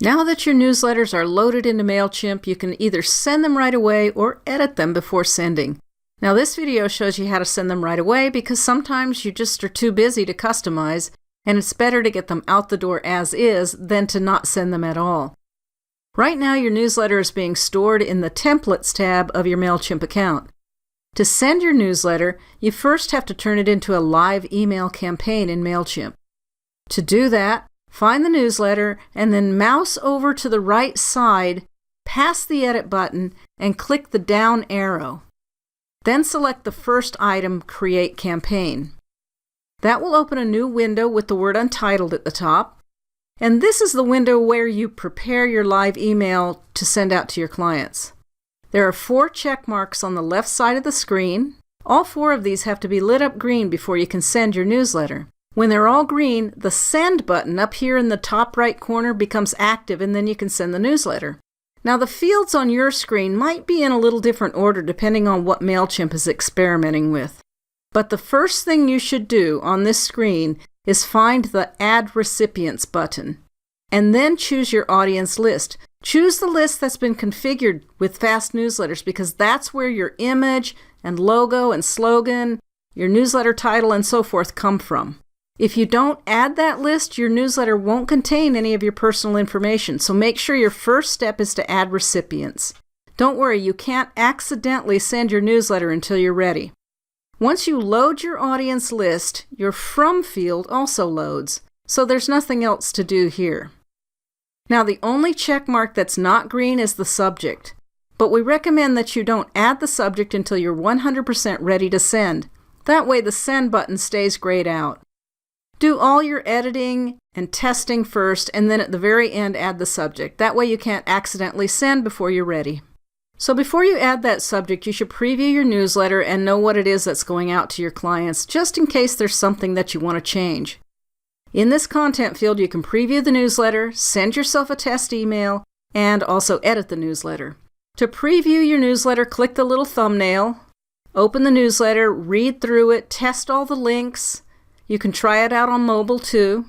Now that your newsletters are loaded into Mailchimp, you can either send them right away or edit them before sending. Now this video shows you how to send them right away because sometimes you just are too busy to customize, and it's better to get them out the door as is than to not send them at all. Right now your newsletter is being stored in the Templates tab of your Mailchimp account. To send your newsletter, you first have to turn it into a live email campaign in Mailchimp. To do that, find the newsletter and then mouse over to the right side, past the edit button, and click the down arrow. Then select the first item, Create Campaign. That will open a new window with the word Untitled at the top. And this is the window where you prepare your live email to send out to your clients. There are 4 check marks on the left side of the screen. All 4 of these have to be lit up green before you can send your newsletter. When they're all green, the Send button up here in the top right corner becomes active, and then you can send the newsletter. Now the fields on your screen might be in a little different order depending on what Mailchimp is experimenting with. But the first thing you should do on this screen is find the Add Recipients button, and then choose your audience list. Choose the list that's been configured with fast newsletters because that's where your image and logo and slogan, your newsletter title, and so forth come from. If you don't add that list, your newsletter won't contain any of your personal information, so make sure your first step is to add recipients. Don't worry, you can't accidentally send your newsletter until you're ready. Once you load your audience list, your From field also loads, so there's nothing else to do here. Now the only check mark that's not green is the subject, but we recommend that you don't add the subject until you're 100% ready to send. That way the Send button stays grayed out. Do all your editing and testing first, and then at the very end add the subject. That way you can't accidentally send before you're ready. So before you add that subject, you should preview your newsletter and know what it is that's going out to your clients, just in case there's something that you want to change. In this content field, you can preview the newsletter, send yourself a test email, and also edit the newsletter. To preview your newsletter, click the little thumbnail, open the newsletter, read through it, test all the links. You can try it out on mobile too.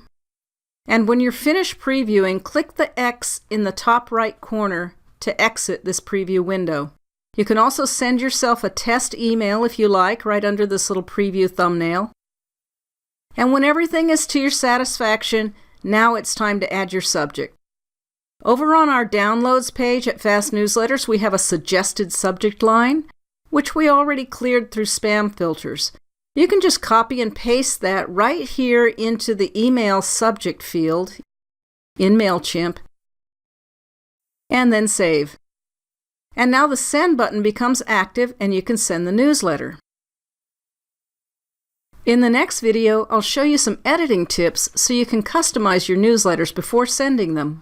And when you're finished previewing, click the X in the top right corner to exit this preview window. You can also send yourself a test email if you like, right under this little preview thumbnail. And when everything is to your satisfaction, now it's time to add your subject. Over on our downloads page at Fast Newsletters, we have a suggested subject line, which we already cleared through spam filters. You can just copy and paste that right here into the email subject field in Mailchimp, and then save. And now the Send button becomes active and you can send the newsletter. In the next video, I'll show you some editing tips so you can customize your newsletters before sending them.